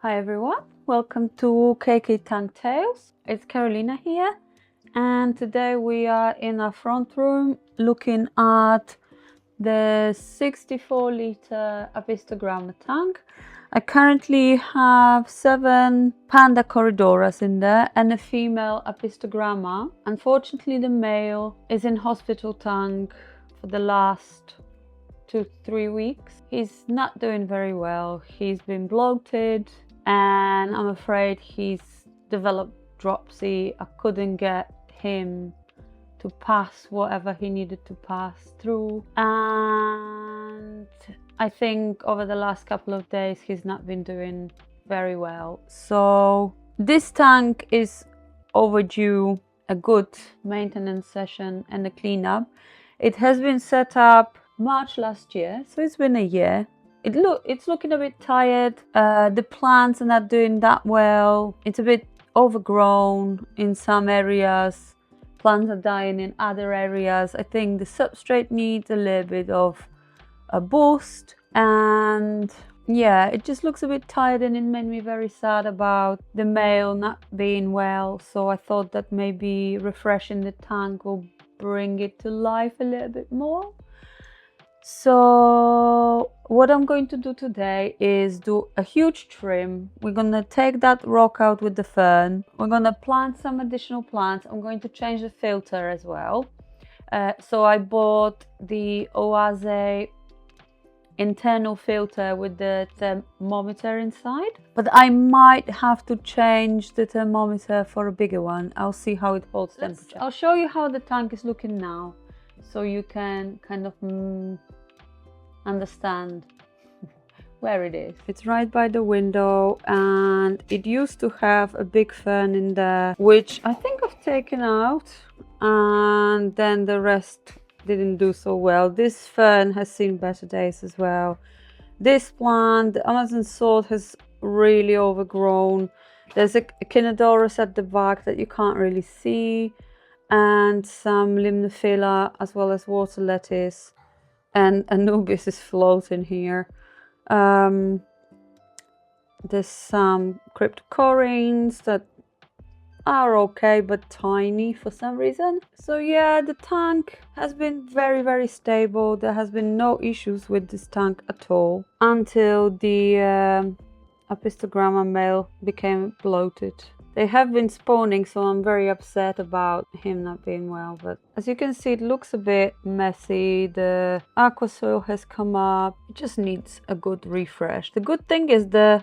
Hi everyone, welcome to KK Tank Tales. It's Carolina here, and today we are in our front room looking at the 64-liter Apistogramma tank. I currently have 7 panda corridoras in there and a female Apistogramma. Unfortunately, the male is in hospital tank for the last 2-3 weeks. He's not doing very well. He's been bloated and I'm afraid he's developed dropsy. I couldn't get him to pass whatever he needed to pass through, and I think over the last couple of days he's not been doing very well. So this tank is overdue a good maintenance session and a cleanup. It has been set up March last year, so it's been a year. It's looking a bit tired. The plants are not doing that well. It's a bit overgrown in some areas. Plants are dying in other areas. I think the substrate needs a little bit of a boost, and yeah, it just looks a bit tired, and it made me very sad about the male not being well. So I thought that maybe refreshing the tank will bring it to life a little bit more. So what I'm going to do today is do a huge trim. We're gonna take that rock out with the fern. We're gonna plant some additional plants. I'm going to change the filter as well. So I bought the Oase internal filter with the thermometer inside, but I might have to change the thermometer for a bigger one. I'll see how it holds temperature. I'll show you how the tank is looking now, so you can kind of understand where it is. It's right by the window, and it used to have a big fern in there, which I think I've taken out, and then the rest didn't do so well. This fern has seen better days as well. This plant, the Amazon sword, has really overgrown. There's a Echinodorus at the back that you can't really see, and some Limnophila as well as water lettuce. And Anubis is floating here. There's some cryptocorynes that are okay but tiny for some reason. So yeah, the tank has been very stable. There has been no issues with this tank at all until the Apistogramma male became bloated. They have been spawning, so I'm very upset about him not being well. But as you can see, it looks a bit messy. The aqua soil has come up. It just needs a good refresh. The good thing is the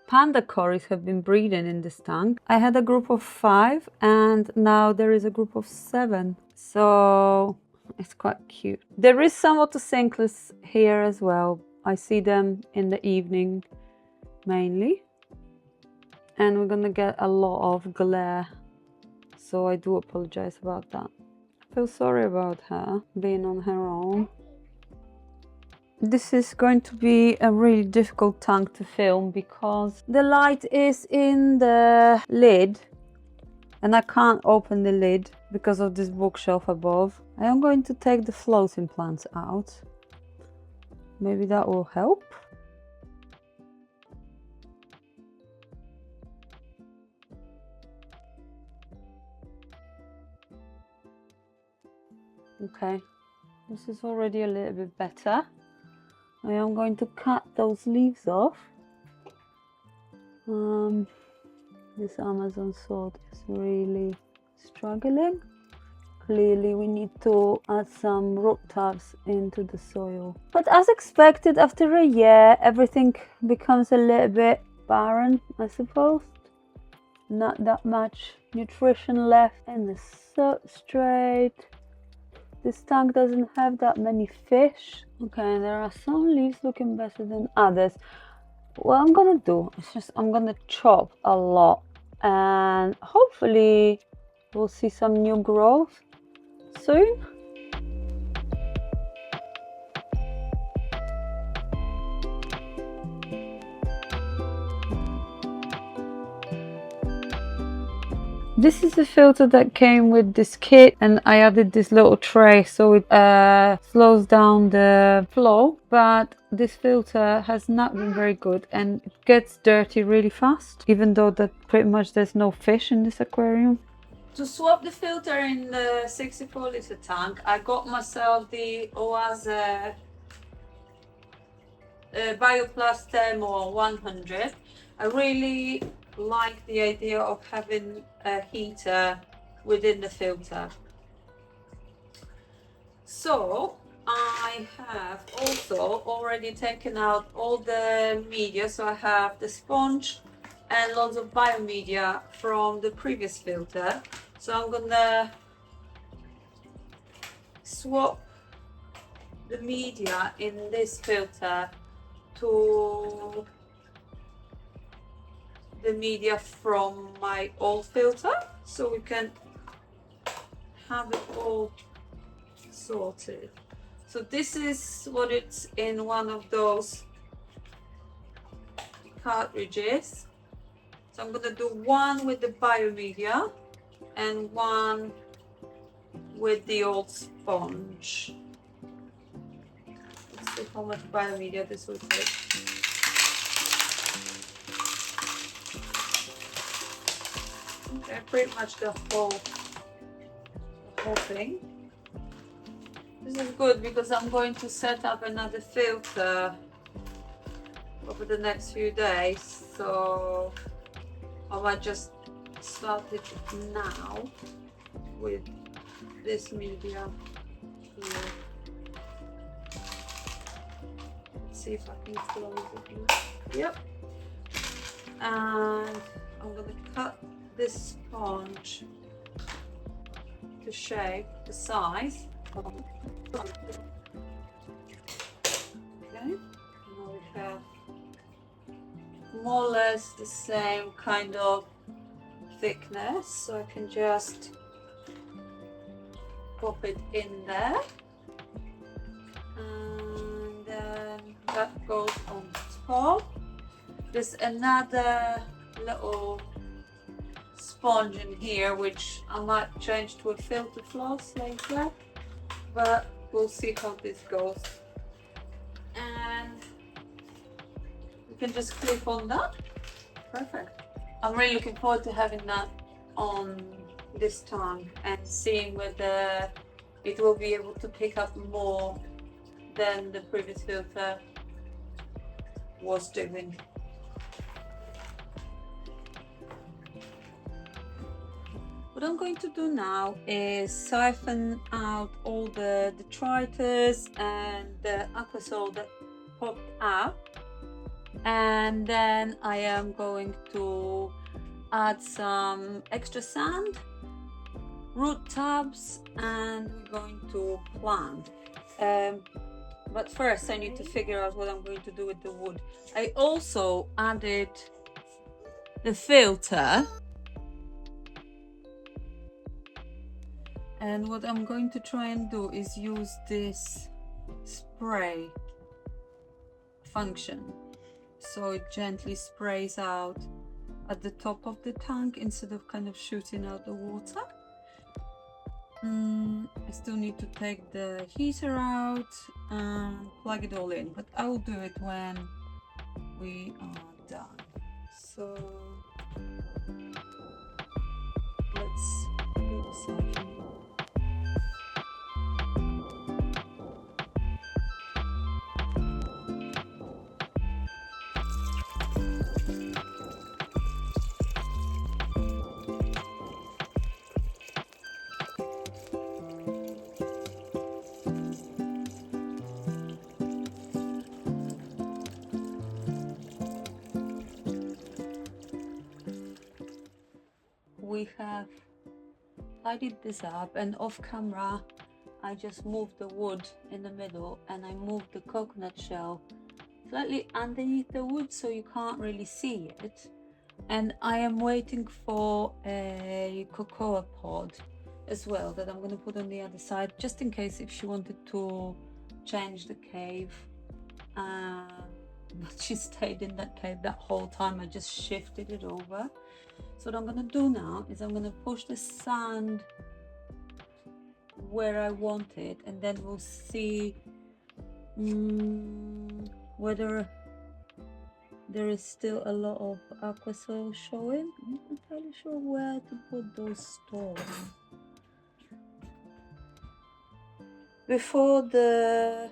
panda corys have been breeding in this tank. I had a group of 5 and now there is a group of 7. So it's quite cute. There is some Otocinclus here as well. I see them in the evening mainly. And we're gonna get a lot of glare, so I do apologize about that. I feel sorry about her being on her own. This is going to be a really difficult tank to film because the light is in the lid and I can't open the lid because of this bookshelf above. I am going to take the floating plants out. Maybe that will help. Okay, this is already a little bit better. I am going to cut those leaves off. This Amazon sword is really struggling. Clearly we need to add some root tubs into the soil. But as expected, after a year everything becomes a little bit barren, I suppose. Not that much nutrition left in the substrate. This tank doesn't have that many fish. Okay, there are some leaves looking better than others. What I'm gonna do is just I'm gonna chop a lot and hopefully we'll see some new growth soon. This is the filter that came with this kit, and I added this little tray so it slows down the flow, but this filter has not been very good and it gets dirty really fast, even though that pretty much there's no fish in this aquarium. To swap the filter in the 64-litre tank, I got myself the Oase Bioplast Thermo 100. I really like the idea of having a heater within the filter. So I have also already taken out all the media, so I have the sponge and lots of biomedia from the previous filter. So I'm gonna swap the media in this filter to the media from my old filter, so we can have it all sorted. So this is what it's in one of those cartridges. So I'm gonna do one with the biomedia and one with the old sponge. Let's see how much biomedia this will take. Okay, pretty much the whole thing. This is good because I'm going to set up another filter over the next few days, so I might just start it now with this media here. Let's see if I can close it now. Yep. And I'm going to cut this sponge to shape the size. Okay, now we have more or less the same kind of thickness, so I can just pop it in there, and then that goes on top. There's another little sponge in here which I might change to a filter floss later, but we'll see how this goes. And we can just clip on that. Perfect. I'm really looking forward to having that on this tank and seeing whether it will be able to pick up more than the previous filter was doing. What I'm going to do now is siphon out all the detritus and the aquasol that popped up, and then I am going to add some extra sand, root tabs, and we're going to plant. But first I need to figure out what I'm going to do with the wood. I also added the filter. And what I'm going to try and do is use this spray function, so it gently sprays out at the top of the tank instead of kind of shooting out the water. I still need to take the heater out and plug it all in, but I will do it when we are done. So let's do the siphoning. We have tidied this up, and off camera I just moved the wood in the middle and I moved the coconut shell slightly underneath the wood so you can't really see it. And I am waiting for a cocoa pod as well that I'm going to put on the other side, just in case if she wanted to change the cave but she stayed in that cave that whole time. I just shifted it over. So what I'm going to do now is I'm going to push the sand where I want it, and then we'll see whether there is still a lot of aqua soil showing. I'm not entirely sure where to put those stones. Before, the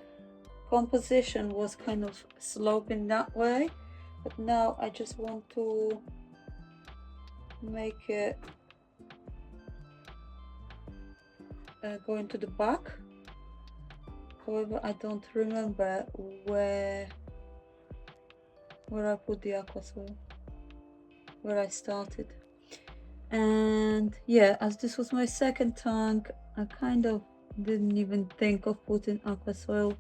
composition was kind of sloping that way, but now I just want to make it go into the back. However, I don't remember where I put the aqua soil, where I started. And yeah, as this was my second tank, I kind of didn't even think of putting aqua soil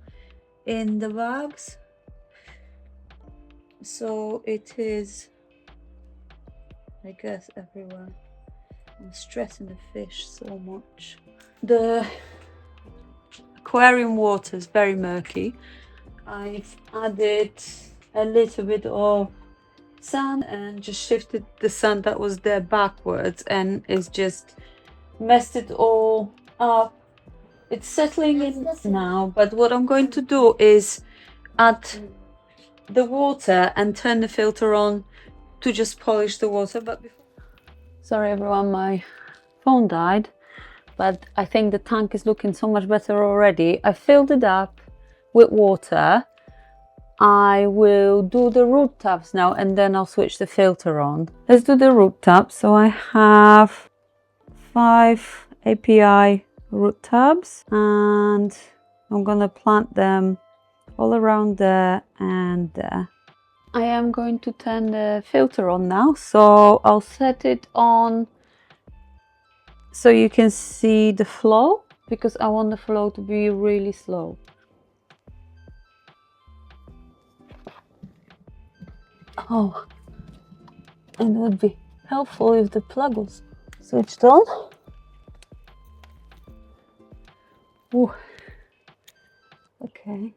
in the bags, so it is, I guess, everywhere. I'm stressing the fish so much. The aquarium water is very murky. I've added a little bit of sand and just shifted the sand that was there backwards, and it's just messed it all up. It's settling in now, but what I'm going to do is add the water and turn the filter on to just polish the water. But sorry everyone, my phone died, but I think the tank is looking so much better already. I filled it up with water. I will do the root tabs now, and then I'll switch the filter on. Let's do the root tabs. So I have 5 API root tabs, and I'm gonna plant them all around there and there. I am going to turn the filter on now, so I'll set it on so you can see the flow, because I want the flow to be really slow. Oh, and it would be helpful if the plug was switched on. Ooh. Okay.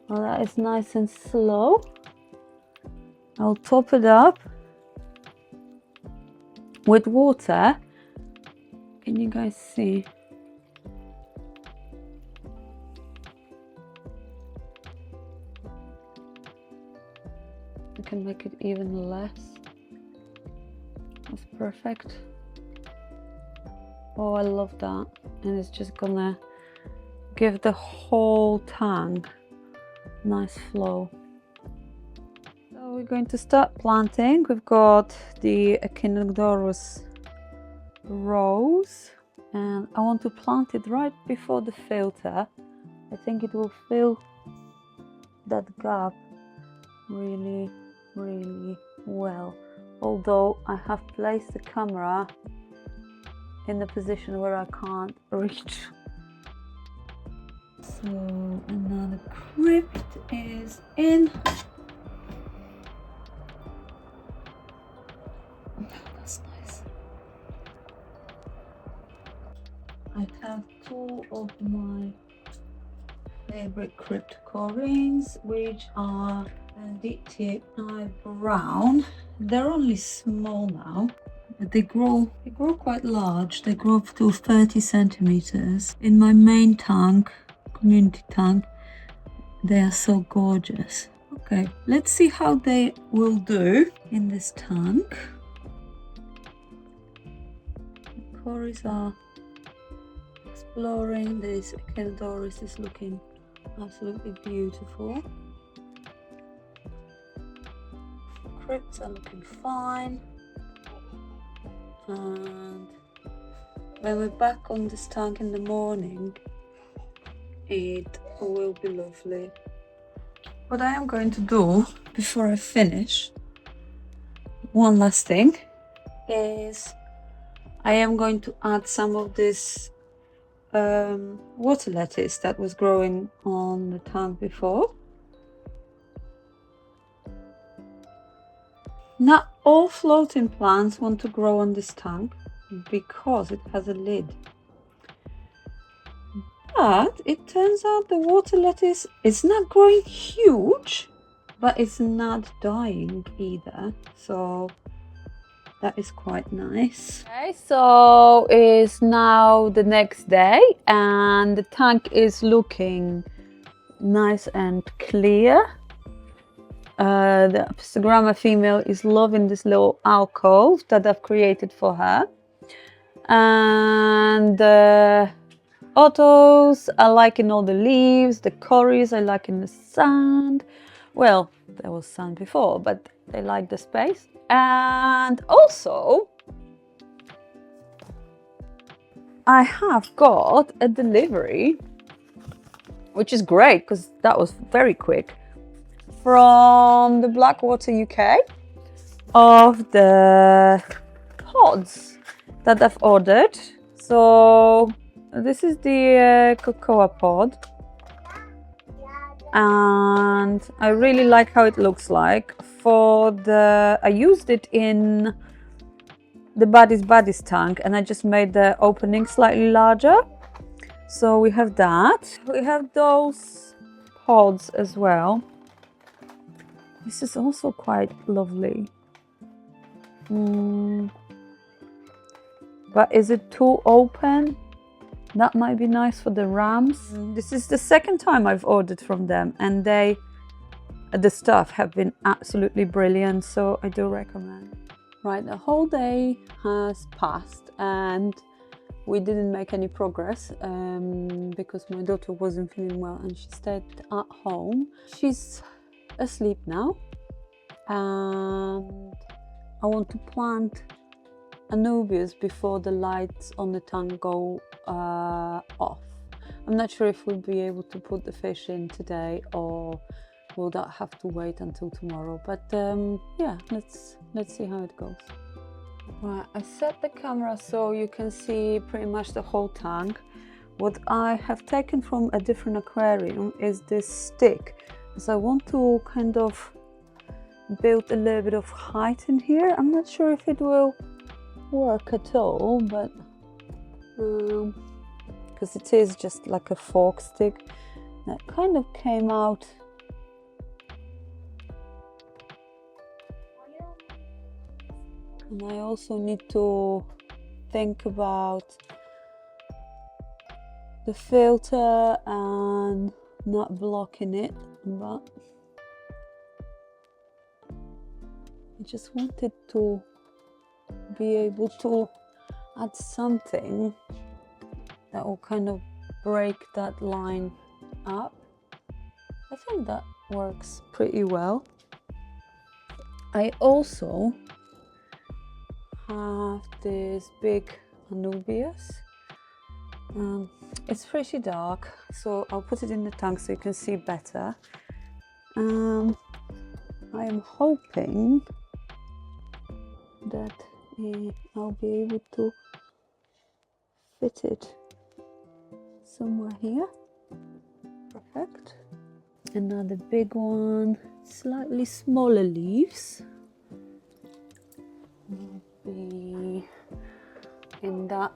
Well, that is nice and slow. I'll top it up with water. Can you guys see? I can make it even less. That's perfect. Oh, I love that. And it's just gonna give the whole tank nice flow. So we're going to start planting. We've got the Echinodorus rose, and I want to plant it right before the filter. I think it will fill that gap really, really well. Although I have placed the camera in the position where I can't reach. So another crypt is in. Oh, that's nice. I have 2 of my favorite crypt core-rings, which are DTI brown. They're only small now, but they grow quite large. They grow up to 30 centimeters. In my main tank, community tank, they are so gorgeous. Okay, let's see how they will do in this tank. The cories are exploring. This Echinodorus is looking absolutely beautiful. Crypts are looking fine, and when we're back on this tank in the morning, it will be lovely. What I am going to do before I finish, one last thing, is I am going to add some of this water lettuce that was growing on the tank before. Not all floating plants want to grow on this tank because it has a lid. But it turns out the water lettuce is not growing huge, but it's not dying either. So that is quite nice. Okay, so it's now the next day and the tank is looking nice and clear. The Apistogramma female is loving this little alcove that I've created for her. And the autos are liking all the leaves, the cories are liking the sand. Well, there was sand before, but they like the space. And also, I have got a delivery, which is great because that was very quick, from the Blackwater UK of the pods that I've ordered. So this is the cocoa pod, and I really like how it looks like. I used it in the Buddies tank and I just made the opening slightly larger. So we have that. We have those pods as well. This is also quite lovely. But is it too open? That might be nice for the rams. This is the second time I've ordered from them and the stuff have been absolutely brilliant, so I do recommend. Right, the whole day has passed and we didn't make any progress because my daughter wasn't feeling well and she stayed at home. She's asleep now and I want to plant Anubias before the lights on the tank go off. I'm not sure if we'll be able to put the fish in today or will that have to wait until tomorrow, but yeah, let's see how it goes. Right, I set the camera so you can see pretty much the whole tank. What I have taken from a different aquarium is this stick, so I want to kind of build a little bit of height in here. I'm not sure if it will work at all, but because it is just like a fork stick that kind of came out. And I also need to think about the filter and not blocking it, but I just wanted to be able to add something that will kind of break that line up. I think that works pretty well. I also have this big Anubias. It's pretty dark, so I'll put it in the tank so you can see better. I am hoping that I'll be able to fit it somewhere here. Perfect. Another big one, slightly smaller leaves. Maybe in that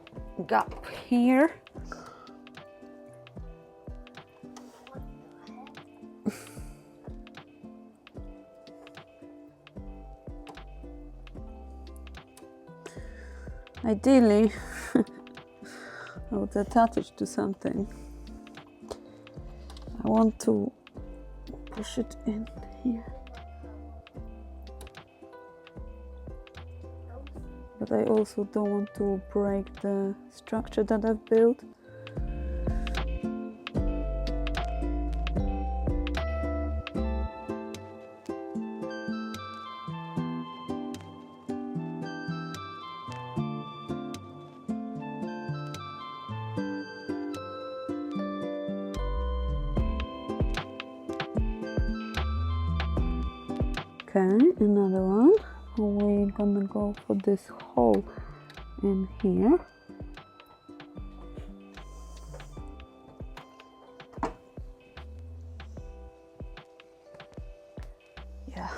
gap here. Ideally, I would attach it to something. I want to push it in here. But I also don't want to break the structure that I've built. Okay, another one. We're gonna go for this hole in here. Yeah,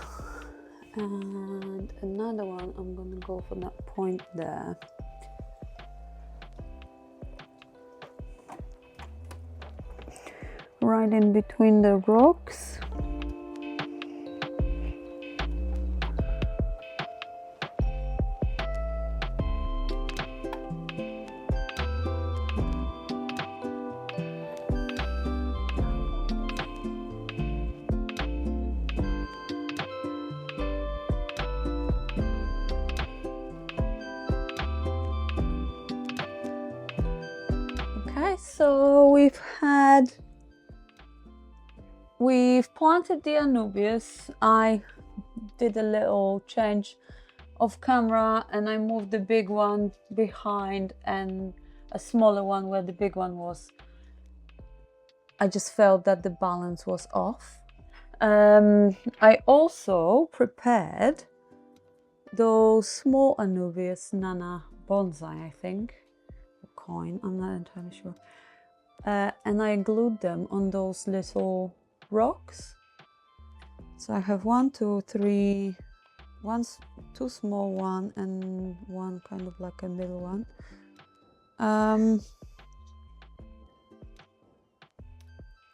And another one, I'm gonna go for that point there. Right in between the rocks. Okay, so we've planted the Anubias. I did a little change of camera and I moved the big one behind and a smaller one where the big one was. I just felt that the balance was off. I also prepared those small Anubias, Nana Bonsai, I think, coin, I'm not entirely sure. And I glued them on those little rocks. So I have 1, 2, 3, two small one and one kind of like a middle one.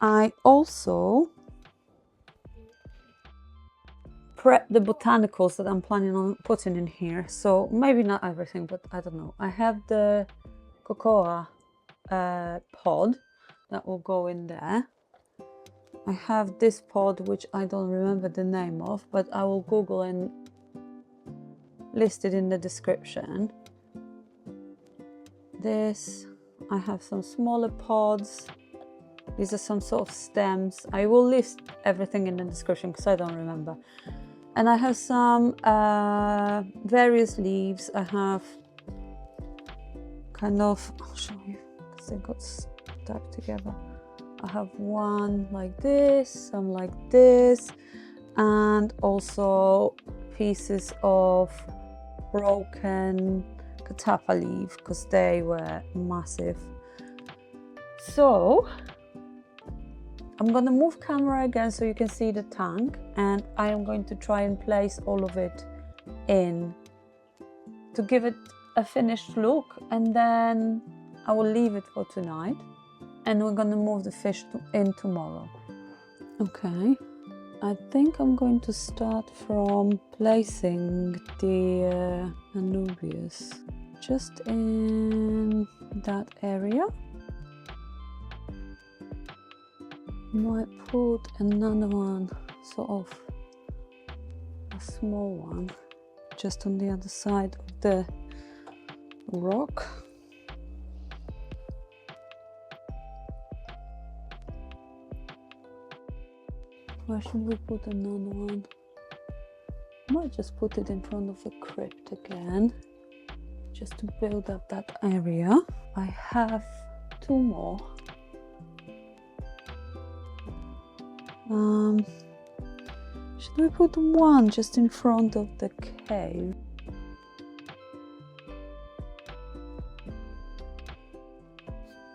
I also prep the botanicals that I'm planning on putting in here. So maybe not everything, but I don't know. I have the cocoa pod that will go in there. I have this pod which I don't remember the name of, but I will Google and list it in the description. This, I have some smaller pods. These are some sort of stems. I will list everything in the description because I don't remember. And I have some various leaves. I have kind of, I'll show you because they got stuck together. I have one like this, some like this, and also pieces of broken catappa leaf because they were massive. So I'm going to move camera again so you can see the tank, and I am going to try and place all of it in to give it a finished look, and then I will leave it for tonight and we're going to move the fish in tomorrow. Okay, I think I'm going to start from placing the Anubias just in that area. Might put another one, sort of a small one, just on the other side of the rock. Where should we put another one? Might just put it in front of the crypt again, just to build up that area. I have 2 more. Should we put one just in front of the cave?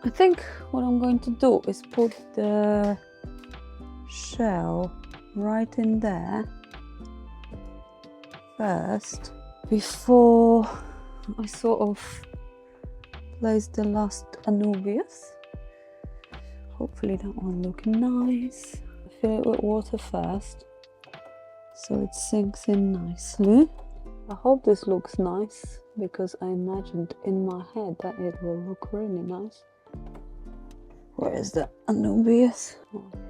I think what I'm going to do is put the shell right in there first before I sort of place the last Anubias. Hopefully that one looks nice. Fill it with water first so it sinks in nicely. I hope this looks nice because I imagined in my head that it will look really nice. Where is the Anubias?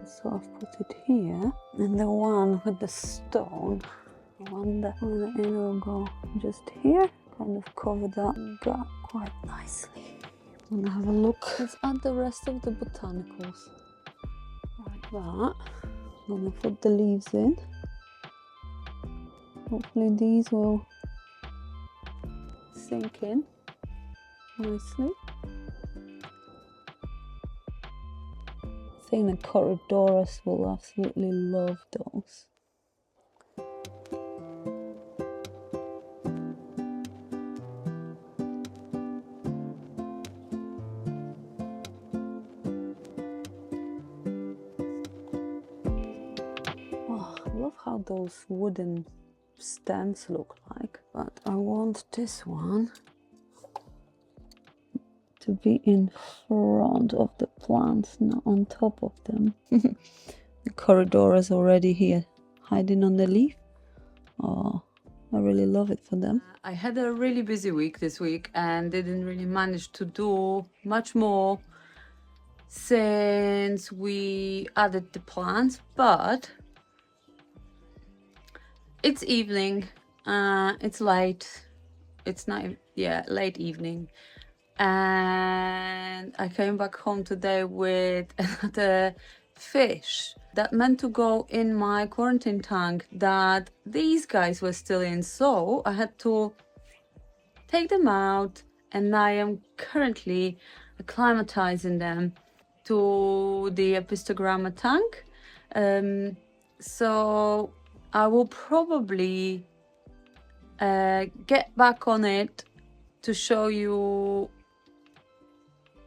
So I've put it here, and the one with the stone, I wonder whether it will go just here, kind of cover that gap quite nicely. I'm gonna have a look. Let's add the rest of the botanicals. Like that. I'm gonna put the leaves in. Hopefully these will sink in nicely. I think the Corridorus will absolutely love those. Oh, I love how those wooden stems look like, but I want this one to be in front of the plants, not on top of them. The corridor is already here, hiding on the leaf. Oh, I really love it for them. I had a really busy week this week and didn't really manage to do much more since we added the plants, but it's evening, it's late, it's not, yeah, late evening, and I came back home today with another fish that meant to go in my quarantine tank that these guys were still in, so I had to take them out, and I am currently acclimatizing them to the Apistogramma tank. So I will probably get back on it to show you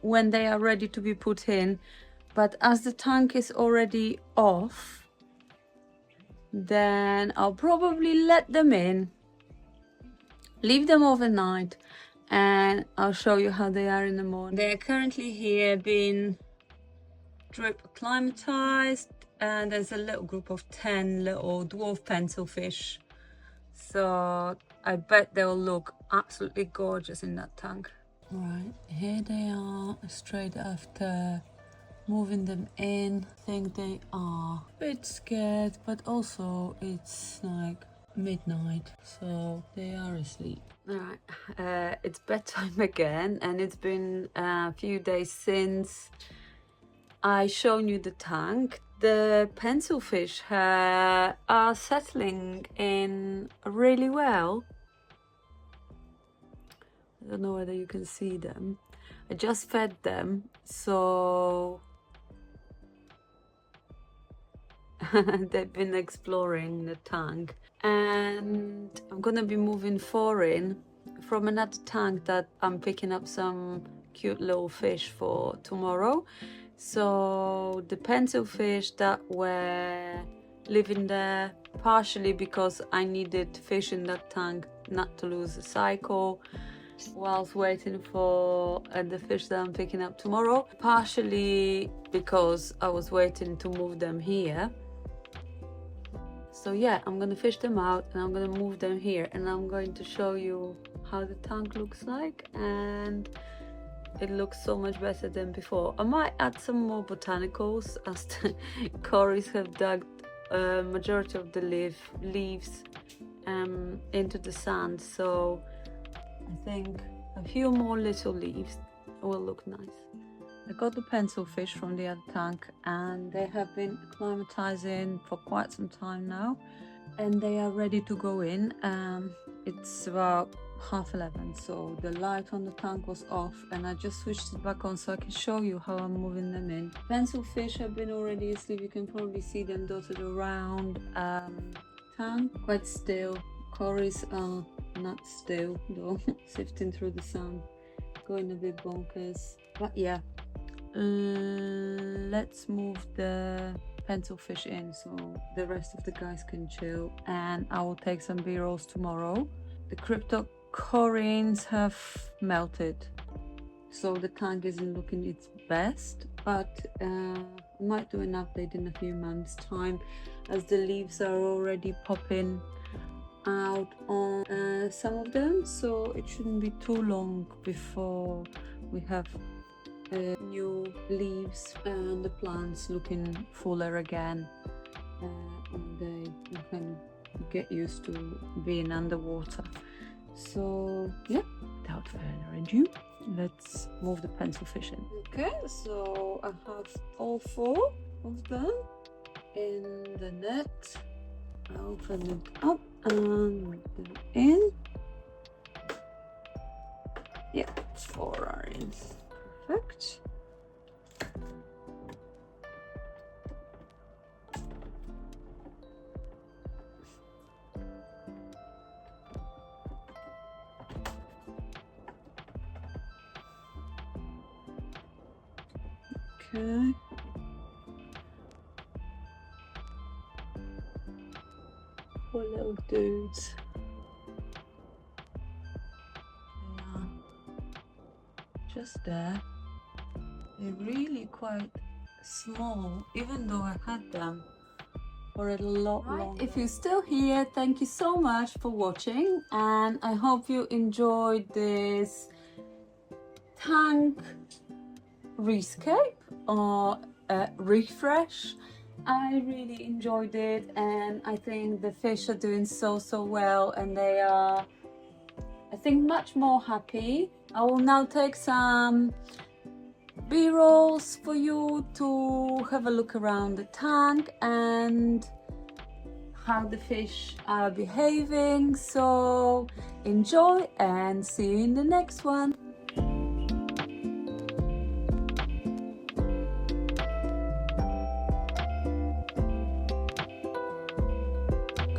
when they are ready to be put in, but as the tank is already off, then I'll probably let them in, leave them overnight, and I'll show you how they are in the morning. They are currently here being drip acclimatized, and there's a little group of 10 little dwarf pencilfish, so I bet they'll look absolutely gorgeous in that tank. Right, here they are straight after moving them in. I think they are a bit scared, but also it's like midnight, so they are asleep. All right, it's bedtime again, and it's been a few days since I shown you the tank. The pencilfish are settling in really well. I don't know whether you can see them. I just fed them, so they've been exploring the tank. And I'm gonna be moving 4 in from another tank that I'm picking up some cute little fish for tomorrow. So the pencilfish that were living there, partially because I needed fish in that tank not to lose the cycle whilst waiting for the fish that I'm picking up tomorrow, partially because I was waiting to move them here. So yeah, I'm gonna fish them out and I'm gonna move them here, and I'm going to show you how the tank looks like, and it looks so much better than before. I might add some more botanicals as the cories have dug majority of the leaves into the sand, so I think a few more little leaves will look nice. I got the pencilfish from the other tank, and they have been acclimatizing for quite some time now, and they are ready to go in. It's about 11:30, so the light on the tank was off, and I just switched it back on so I can show you how I'm moving them in. Pencilfish have been already asleep. You can probably see them dotted around tank, quite still. Cories are not still though, sifting through the sand, going a bit bonkers. But yeah, let's move the pencilfish in so the rest of the guys can chill, and I will take some B-rolls tomorrow. The cryptocorynes have melted, so the tank isn't looking its best, but I might do an update in a few months time as the leaves are already popping out on some of them, so it shouldn't be too long before we have new leaves and the plants looking fuller again, and they can get used to being underwater. So yeah, without further ado, let's move the pencilfish in. Okay, so I have all 4 of them in the net. I open it up and move them in. Yeah, 4 are in. Perfect. Okay. Poor little dudes. Yeah, just there. They're really quite small, even though I had them for a lot longer. If you're still here, thank you so much for watching, and I hope you enjoyed this tank rescape or refresh. I really enjoyed it, and I think the fish are doing so well, and they are, I think, much more happy. I will now take some B-rolls for you to have a look around the tank and how the fish are behaving. So enjoy and see you in the next one.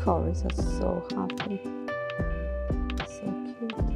Cories are so happy, so cute.